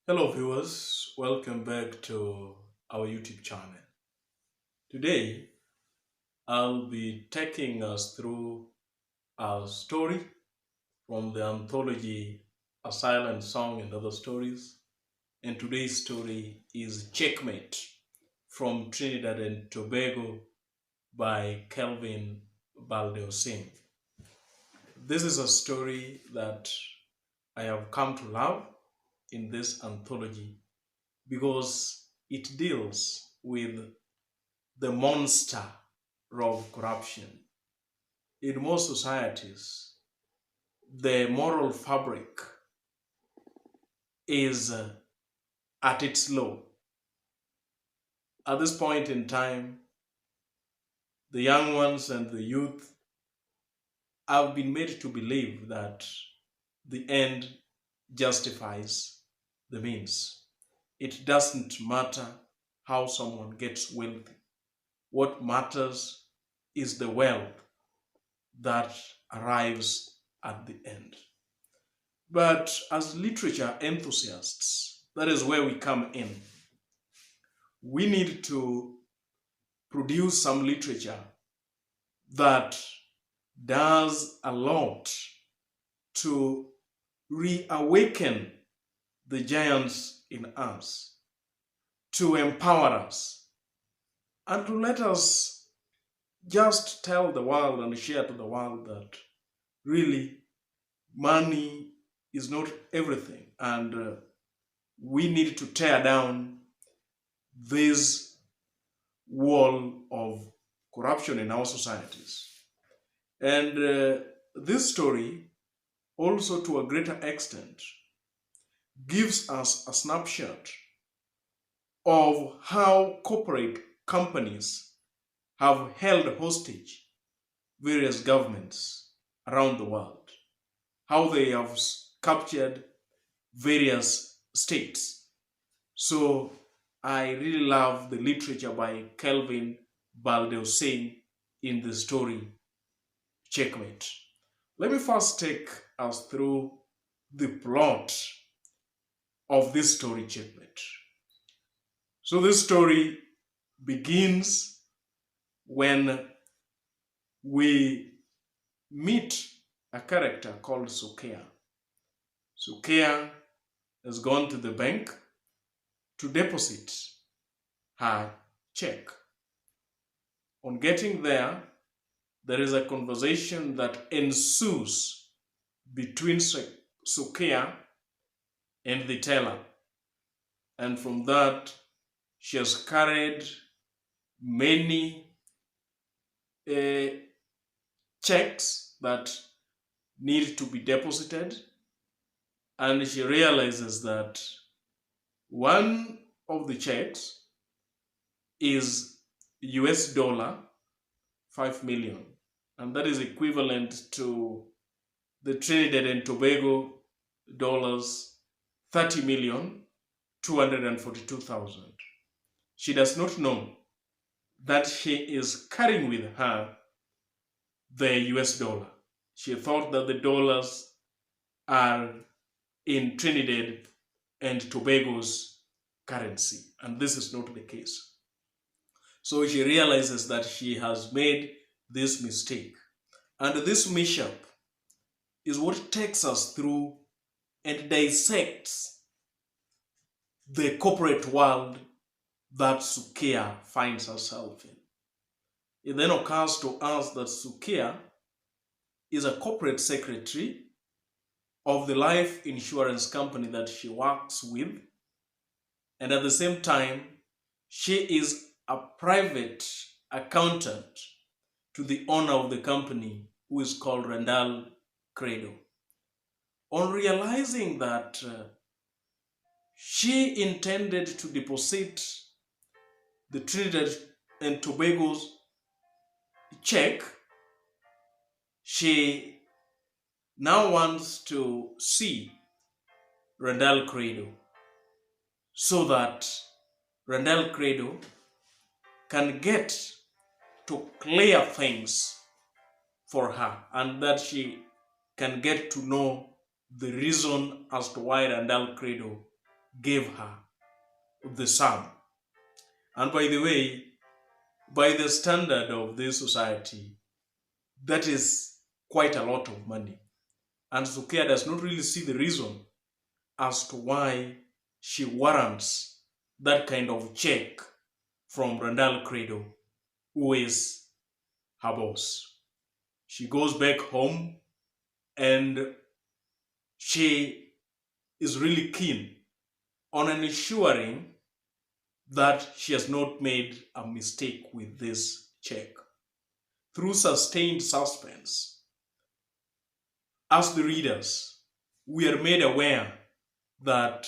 Hello, viewers. Welcome back to our YouTube channel. Today, I'll be taking us through a story from the anthology A Silent Song and Other Stories. And today's story is Checkmate from Trinidad and Tobago by Kelvin Baldeosingh. This is a story that I have come to love in this anthology because it deals with the monster of corruption. In most societies, the moral fabric is at its low. At this point in time, the young ones and the youth have been made to believe that the end justifies the means. It doesn't matter how someone gets wealthy. What matters is the wealth that arrives at the end. But as literature enthusiasts, that is where we come in. We need to produce some literature that does a lot to reawaken the giants in us, to empower us, and to let us just tell the world and share to the world that really money is not everything, and we need to tear down this wall of corruption in our societies. And this story also, to a greater extent, gives us a snapshot of how corporate companies have held hostage various governments around the world, how they have captured various states. So I really love the literature by Kelvin Baldeosingh in the story Checkmate. Let me first take us through the plot of this story, Checkmate. So this story begins when we meet a character called Sukea. Sukea has gone to the bank to deposit her check. On getting there, there is a conversation that ensues between Sukea and the teller. And from that, she has carried many checks that need to be deposited. And she realizes that one of the checks is US dollar 5 million. And that is equivalent to the Trinidad and Tobago dollars 30,242,000. She does not know that she is carrying with her the US dollar. She thought that the dollars are in Trinidad and Tobago's currency, and this is not the case. So she realizes that she has made this mistake. And this mishap is what takes us through and dissects the corporate world that Sukea finds herself in. It then occurs to us that Sukea is a corporate secretary of the life insurance company that she works with, and at the same time, she is a private accountant to the owner of the company, who is called Randall Credo. On realizing that she intended to deposit the Trinidad and Tobago's check, she now wants to see Randall Credo so that Randall Credo can get to clear things for her, and that she can get to know the reason as to why Randall Credo gave her the sum. And by the way, by the standard of this society, that is quite a lot of money. And Sukia does not really see the reason as to why she warrants that kind of check from Randall Credo, who is her boss. She goes back home and she is really keen on ensuring that she has not made a mistake with this check. Through sustained suspense, as the readers, we are made aware that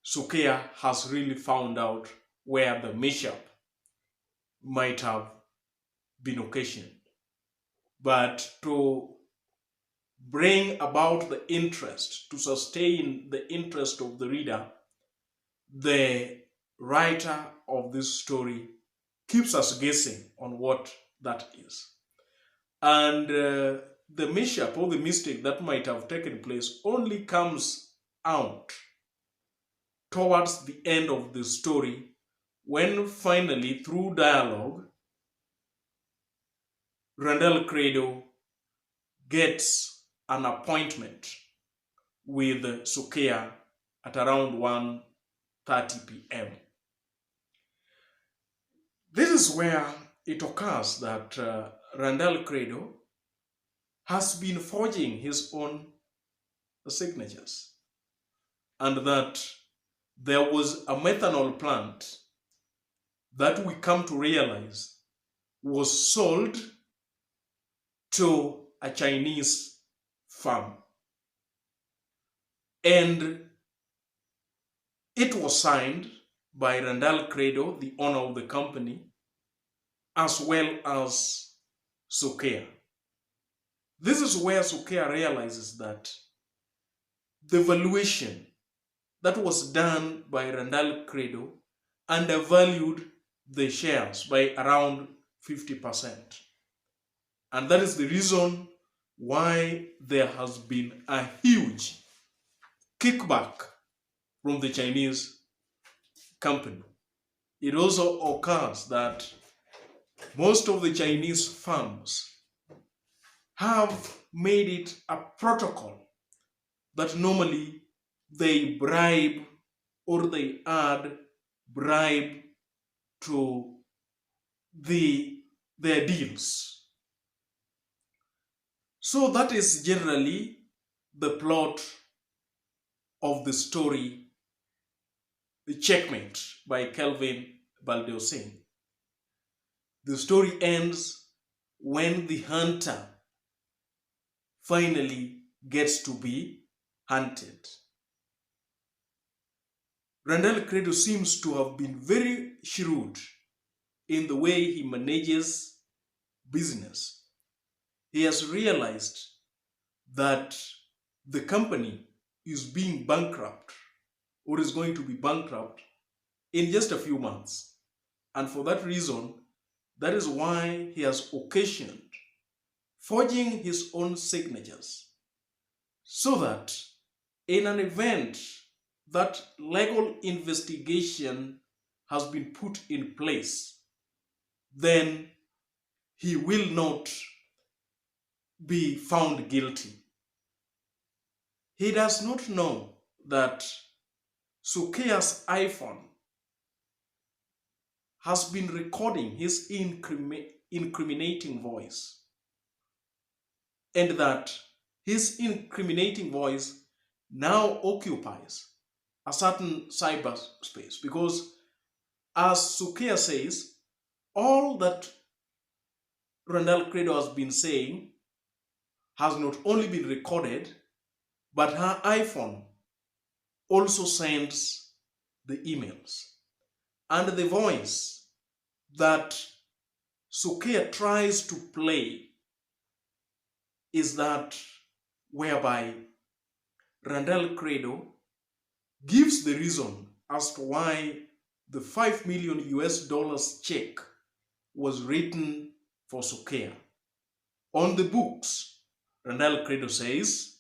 Sukia has really found out where the mishap might have been occasioned. But to bring about the interest, to sustain the interest of the reader, the writer of this story keeps us guessing on what that is. And the mishap or the mistake that might have taken place only comes out towards the end of the story, when finally, through dialogue, Randall Credo gets an appointment with Sukia at around 1:30 p.m. This is where it occurs that Randall Credo has been forging his own signatures, and that there was a methanol plant that we come to realize was sold to a Chinese firm. And it was signed by Randall Credo, the owner of the company, as well as Sukia. This is where Sukia realizes that the valuation that was done by Randall Credo undervalued the shares by around 50%. And that is the reason why there has been a huge kickback from the Chinese company. It also occurs that most of the Chinese firms have made it a protocol that normally they bribe or they add bribe to their deals. So that is generally the plot of the story, The Checkmate by Kelvin Baldeosingh. The story ends when the hunter finally gets to be hunted. Randall Credo seems to have been very shrewd in the way he manages business. He has realized that the company is being bankrupt or is going to be bankrupt in just a few months. And for that reason, that is why he has occasioned forging his own signatures, so that in an event that legal investigation has been put in place, then he will not be found guilty. He does not know that Sukia's iPhone has been recording his incriminating voice, and that his incriminating voice now occupies a certain cyberspace, because, as Sukia says, all that Randall Credo has been saying has not only been recorded, but her iPhone also sends the emails. And the voice that Sukia tries to play is that whereby Randall Credo gives the reason as to why the $5 million check was written for Sukia. On the books, Randall Credo says,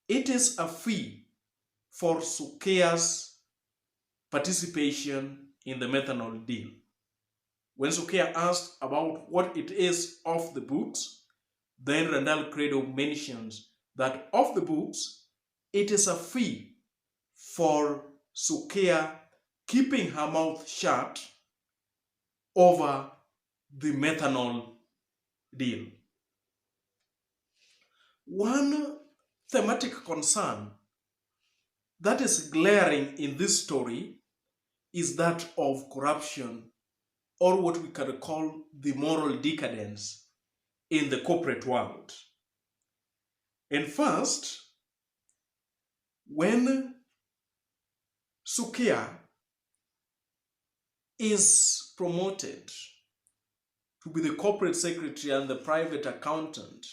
it is a fee for Sukea's participation in the methanol deal. When Sukea asked about what it is off the books, then Randall Credo mentions that off the books, it is a fee for Sukea keeping her mouth shut over the methanol deal. One thematic concern that is glaring in this story is that of corruption, or what we can call the moral decadence in the corporate world. And first, when Sukea is promoted to be the corporate secretary and the private accountant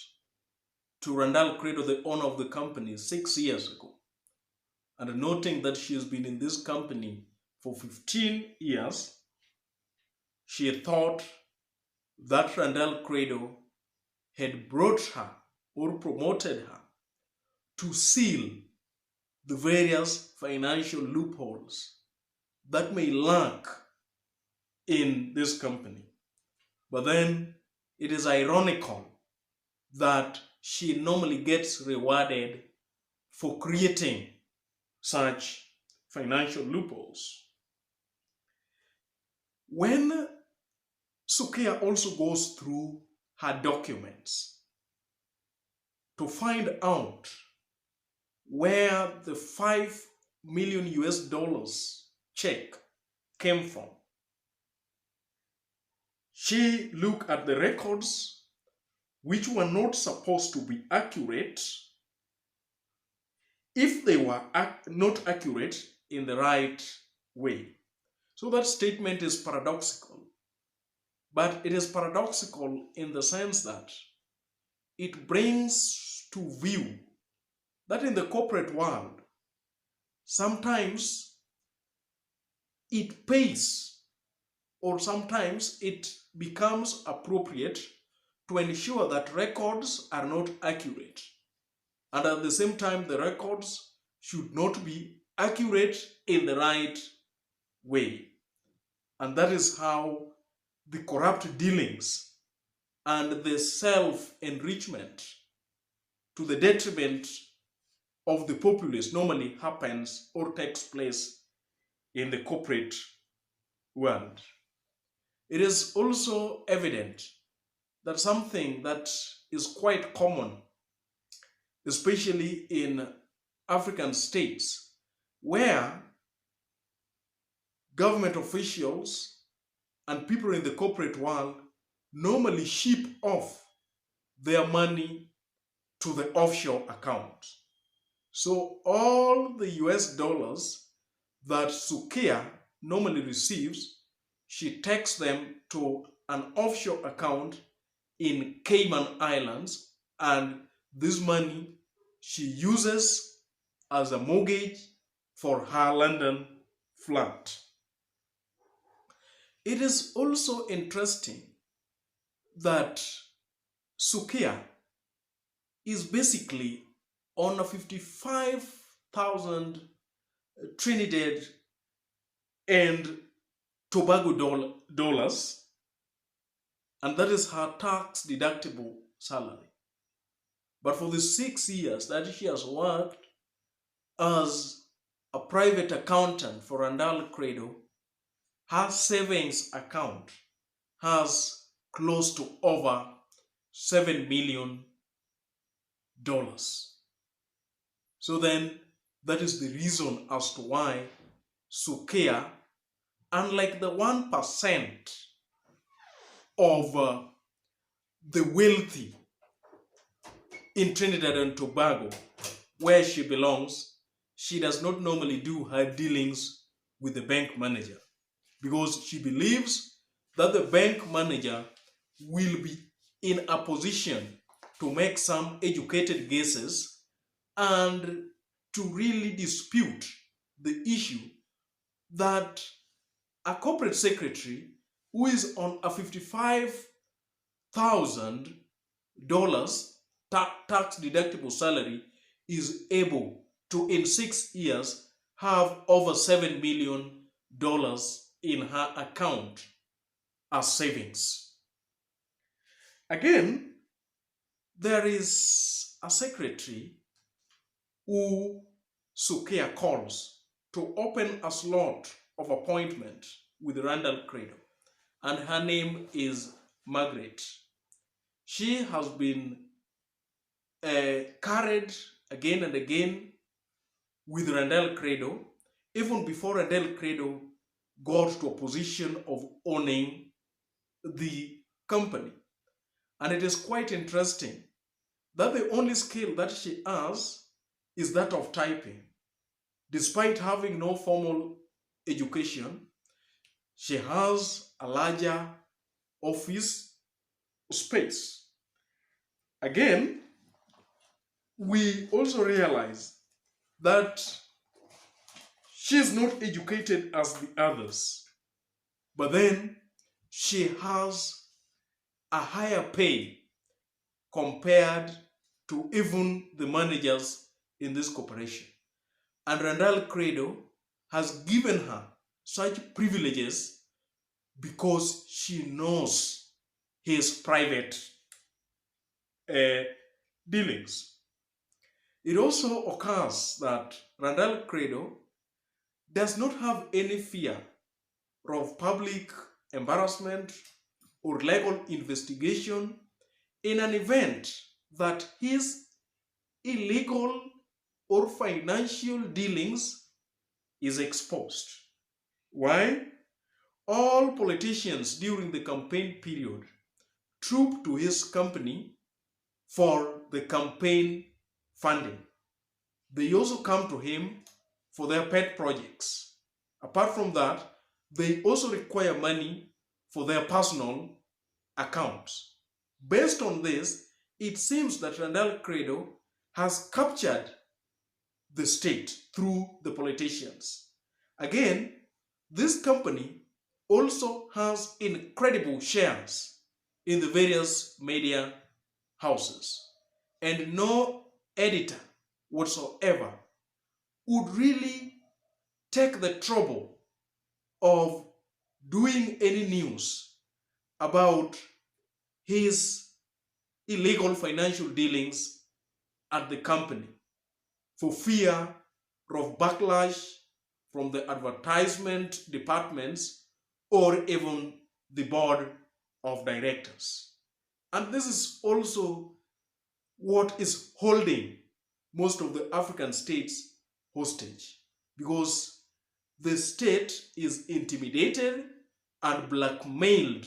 to Randall Credo, the owner of the company, 6 years ago, and noting that she has been in this company for 15 years, she thought that Randall Credo had brought her or promoted her to seal the various financial loopholes that may lurk in this company. But then it is ironical that she normally gets rewarded for creating such financial loopholes. When Sukea also goes through her documents to find out where the $5 million check came from, she looked at the records which were not supposed to be accurate if they were not accurate in the right way. So that statement is paradoxical. But it is paradoxical in the sense that it brings to view that in the corporate world, sometimes it pays, or sometimes it becomes appropriate to ensure that records are not accurate. And at the same time, the records should not be accurate in the right way. And that is how the corrupt dealings and the self-enrichment to the detriment of the populace normally happens or takes place in the corporate world. It is also evident that something that is quite common, especially in African states, where government officials and people in the corporate world normally ship off their money to the offshore account. So all the US dollars that Sukea normally receives, she takes them to an offshore account in Cayman Islands, and this money she uses as a mortgage for her London flat. It is also interesting that Sukea is basically on a 55,000 Trinidad and Tobago dollars, and that is her tax deductible salary. But for the 6 years that she has worked as a private accountant for Randall Credo, her savings account has close to over $7 million. So then that is the reason as to why Sukea, unlike the 1% of the wealthy in Trinidad and Tobago, where she belongs, she does not normally do her dealings with the bank manager, because she believes that the bank manager will be in a position to make some educated guesses and to really dispute the issue that a corporate secretary who is on a $55,000 tax deductible salary is able to, in 6 years, have over $7 million in her account as savings. Again, there is a secretary who Sukia calls to open a slot of appointment with Randall Credo, and her name is Margaret. She has been carried again and again with Randall Credo, even before Randall Credo got to a position of owning the company. And it is quite interesting that the only skill that she has is that of typing. Despite having no formal education, she has a larger office space. Again, we also realize that she is not educated as the others, but then she has a higher pay compared to even the managers in this corporation. And Randall Credo has given her such privileges because she knows his private dealings. It also occurs that Randall Credo does not have any fear of public embarrassment or legal investigation in an event that his illegal or financial dealings is exposed. Why? All politicians during the campaign period troop to his company for the campaign funding. They also come to him for their pet projects. Apart from that, they also require money for their personal accounts. Based on this, it seems that Randall Credo has captured the state through the politicians. Again, this company also has incredible shares in the various media houses, and no editor whatsoever would really take the trouble of doing any news about his illegal financial dealings at the company for fear of backlash from the advertisement departments or even the board of directors. And this is also what is holding most of the African states hostage, because the state is intimidated and blackmailed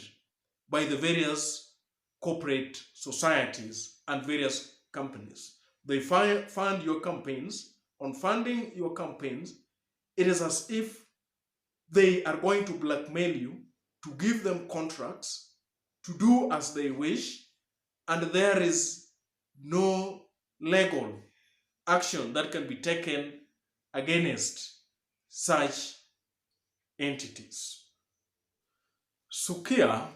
by the various corporate societies and various companies. They fund your campaigns. On funding your campaigns, it is as if they are going to blackmail you to give them contracts to do as they wish, and there is no legal action that can be taken against such entities. Sukia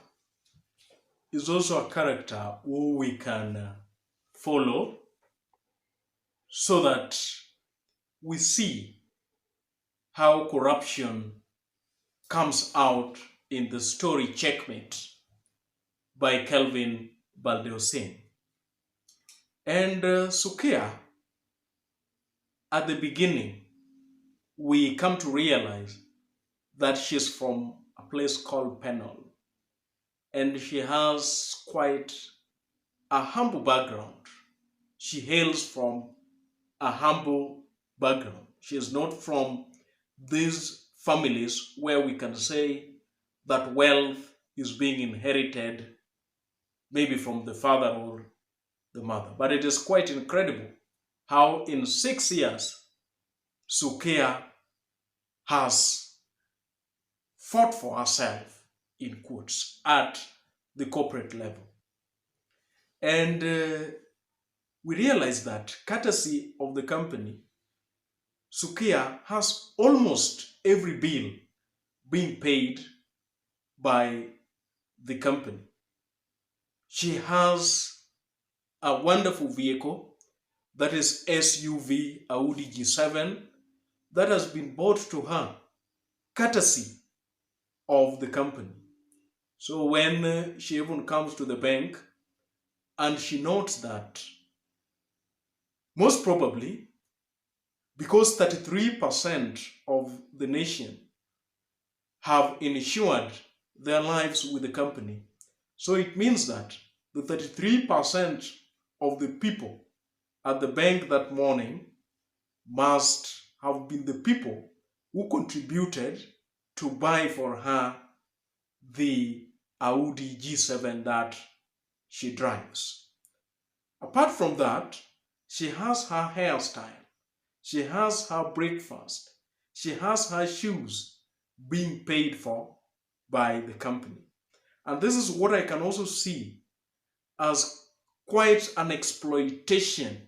is also a character who we can follow so that we see how corruption comes out in the story Checkmate by Kelvin Baldeosingh. And Sukia, at the beginning, we come to realize that she's from a place called Penal, and she has quite a humble background. She hails from a humble background. She is not from these families where we can say that wealth is being inherited maybe from the father or the mother. But it is quite incredible how in 6 years Sukia has fought for herself, in quotes, at the corporate level. And we realize that, courtesy of the company, Sukia has almost every bill being paid by the company. She has a wonderful vehicle that is SUV Audi G7, that has been bought to her courtesy of the company. So when she even comes to the bank and she notes that most probably because 33% of the nation have insured their lives with the company, so it means that the 33% of the people at the bank that morning must have been the people who contributed to buy for her the Audi G7 that she drives. Apart from that, she has her hairstyle, she has her breakfast, she has her shoes being paid for by the company. And this is what I can also see as quite an exploitation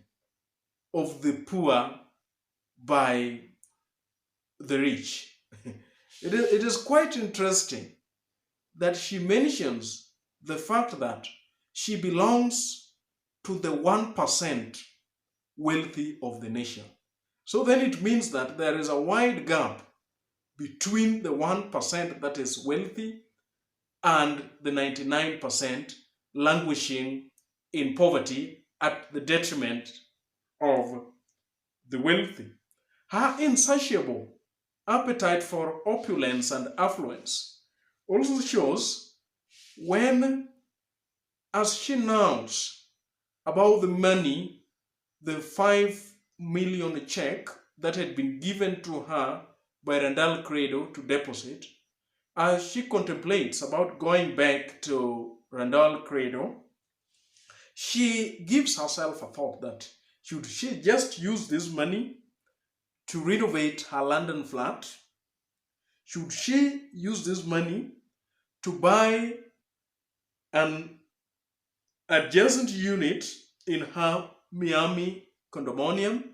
of the poor by the rich. It is quite interesting that she mentions the fact that she belongs to the 1% wealthy of the nation. So then it means that there is a wide gap between the 1% that is wealthy and the 99% languishing in poverty at the detriment of the wealthy. Her insatiable appetite for opulence and affluence also shows when, as she knows about the money, the 5 million check that had been given to her by Randall Credo to deposit, as she contemplates about going back to Randall Credo, she gives herself a thought that should she just use this money to renovate her London flat? Should she use this money to buy an adjacent unit in her Miami condominium?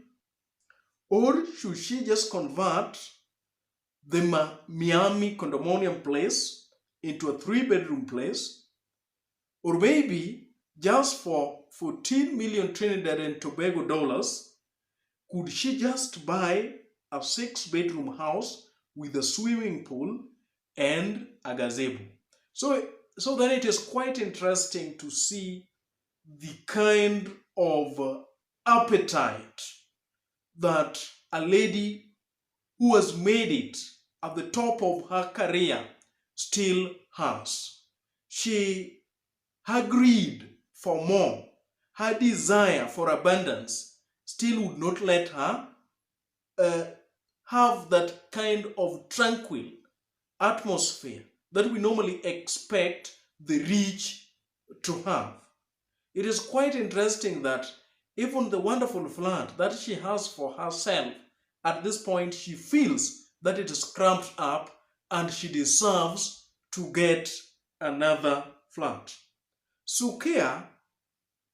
Or should she just convert the Miami condominium place into a 3-bedroom place? Or maybe just for 14 million Trinidad and Tobago dollars, could she just buy a 6-bedroom house with a swimming pool and a gazebo? So then it is quite interesting to see the kind of appetite that a lady who has made it at the top of her career still has. Her greed for more, her desire for abundance still would not let her have that kind of tranquil atmosphere that we normally expect the rich to have. It is quite interesting that even the wonderful flat that she has for herself, at this point she feels that it is cramped up and she deserves to get another flat. Sukia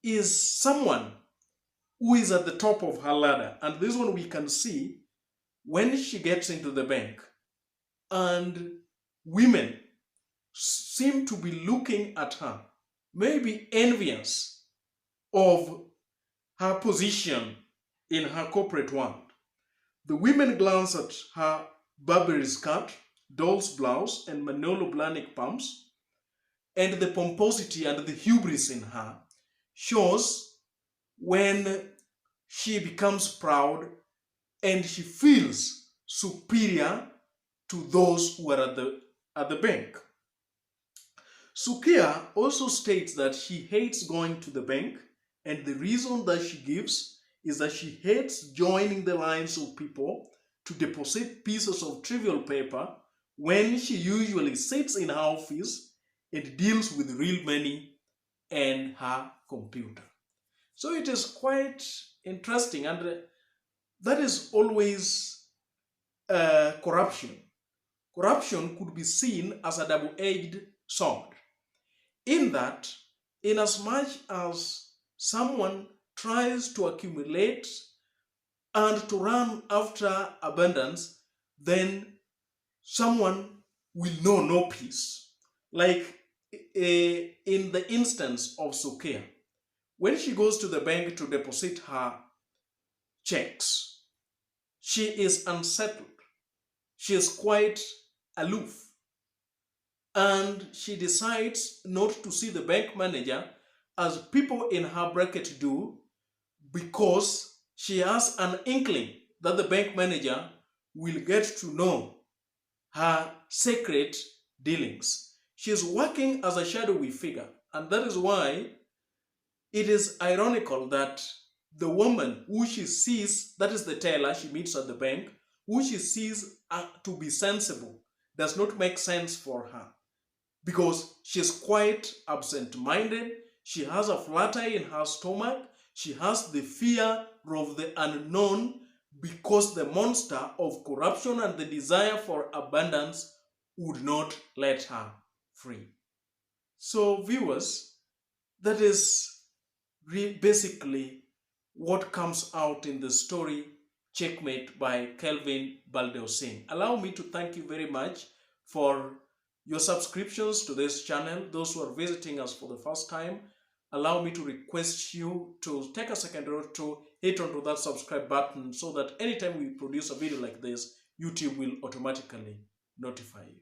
is someone who is at the top of her ladder, and this one we can see when she gets into the bank, and women seem to be looking at her, maybe envious of her position in her corporate world. The women glance at her Burberry skirt, doll's blouse, and Manolo Blahnik pumps, and the pomposity and the hubris in her shows when she becomes proud and she feels superior to those who are at the bank. Sukia also states that she hates going to the bank, and the reason that she gives is that she hates joining the lines of people to deposit pieces of trivial paper when she usually sits in her office and deals with real money and her computer. So it is quite interesting, and that is always corruption. Corruption could be seen as a double-edged sword, in that, inasmuch as someone tries to accumulate and to run after abundance, then someone will know no peace. Like in the instance of Sukia, when she goes to the bank to deposit her checks. She is unsettled. She is quite aloof. And she decides not to see the bank manager as people in her bracket do, because she has an inkling that the bank manager will get to know her secret dealings. She is working as a shadowy figure, and that is why it is ironical that the woman who she sees, that is the teller she meets at the bank, who she sees to be sensible, does not make sense for her, because she's quite absent-minded. She has a flutter in her stomach. She has the fear of the unknown, because the monster of corruption and the desire for abundance would not let her free. So viewers, that is basically what comes out in the story Checkmate by Kelvin Baldeosingh. Allow me to thank you very much for your subscriptions to this channel. Those who are visiting us for the first time, allow me to request you to take a second or to hit onto that subscribe button, so that anytime we produce a video like this, YouTube will automatically notify you.